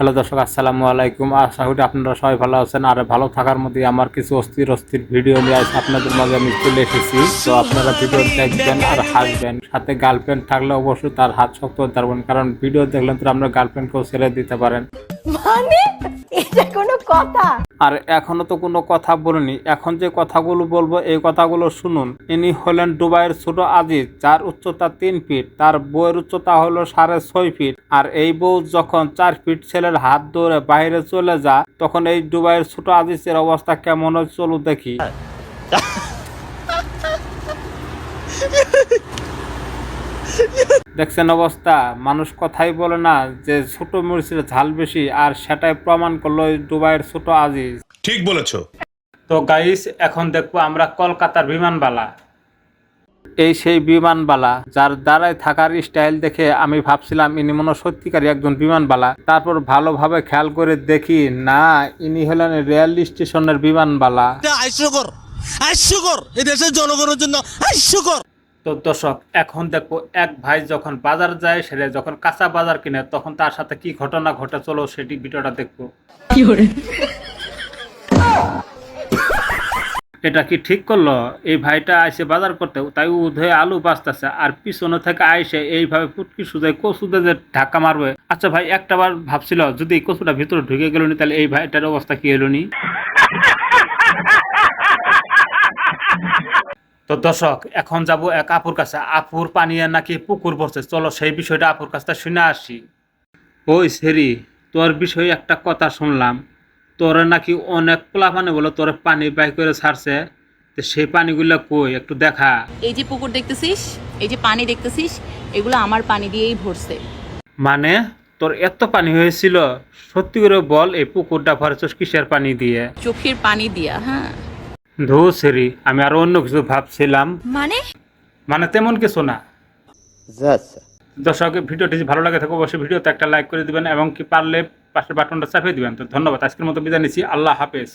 Hello দর্শক, আসসালামু আলাইকুম। আশা করি আপনারা সবাই ভালো আছেন। আর ভালো থাকার মধ্যে আমার কিছু অস্থির ভিডিও নিয়ে আসে আপনাদের মাঝে আমি চলে এসেছি। তো আপনারা ভিডিও দেখবেন আর হাসবেন। সাথে গার্লফ্রেন্ড থাকলে অবশ্যই তার হাত শক্ত হতে পারবেন, কারণ ভিডিও দেখলেন তো আপনার গার্লফ্রেন্ডকেও ছেড়ে দিতে পারেন। মানে এটা কোনো কথা? আর এখনো তো কোনো কথা বলিনি, এখন যে কথাগুলো বলবো এই কথাগুলো শুনুন। ইনি হলেন দুবাইয়ের ছোট আজিজ, যার উচ্চতা 3 ফিট, তার বউয়ের উচ্চতা হলো 6.5 ফিট। আর এই বউ যখন 4 ফিট ছেলের হাত ধরে বাইরে চলে যায়, তখন এই দুবাইয়ের ছোট আজিজের অবস্থা কেমন হয় চলো দেখি। দেখছেন অবস্থা, মানুষ কথাই বলে না যে ছোট মরিচের ঝাল বেশি, আর সেটাই প্রমাণ করলো এই দুবাইয়ের ছোট আজিজ। ঠিক বলেছো। তো গাইস, এখন দেখবো আমরা কলকাতার বিমানবালা। এই সেই বিমানবালা যার দ্বারাই থাকার স্টাইল দেখে আমি ভাবছিলাম ইনি মনে হয় সত্যিকারই একজন বিমানবালা। তারপর ভালোভাবে খেয়াল করে দেখি, না, ইনি হলেন রেল স্টেশনের বিমানবালা। হাস্যকর, এই দেশের জনগণের জন্য হাস্যকর। তো দর্শক, এখন দেখবো এক ভাই যখন বাজার যায়, সে যখন কাঁচা বাজার কিনে, তখন তার সাথে কি ঘটনা ঘটে, চলো সেটি ভিডিওটা দেখবো। এটা কি ঠিক করলো? এই ভাইটা আইসে বাজার করতে, তাই উধে আলু বাঁচতেছে, আর পিছনে থেকে আইসে এইভাবে পুটকি সুজায় কচুতে যে ধাক্কা মারবে। আচ্ছা ভাই, একটাবার ভাবছিল যদি এই কচুটা ভিতরে ঢুকে গেল নি, তাহলে এই ভাইটার অবস্থা কি হলো নি? তো দর্শক, এখন যাব এক আপুর কাছে। আপুর পানিয়ে নাকি পুকুর পড়ছে, চলো সেই বিষয়টা আপুর কাছে শুনে আসি। ওই সেরি, তোর বিষয়ে একটা কথা শুনলাম, তোরে নাকি অনেক পোলা পানি বলে তোরে পানি বাই করে ছাড়ছে, তো সেই পানিগুলো কই একটু দেখা। এই যে পুকুর দেখতেছিস, এই যে পানি দেখতেছিস, এগুলো আমার পানি দিয়েই ভরছে। মানে তোর এত পানি হয়েছিল? সত্যি করে বল, এই পুকুরটা ভরেছিস কিসের পানি দিয়ে? চোখের পানি দিয়া। হ্যাঁ, ধু সেরি, আমি আরো অন্য কিছু ভাবছিলাম। মানে তেমন কিছু না। দর্শক, ভিডিওটি যদি ভালো লাগে থাকে অবশ্যই ভিডিওতে একটা লাইক করে দিবেন, এবং কি পারলে পাশের বাটনটা চাপিয়ে দিবেন। তো ধন্যবাদ, আজকের মতো বিদায় নিচ্ছি। আল্লাহ হাফেজ।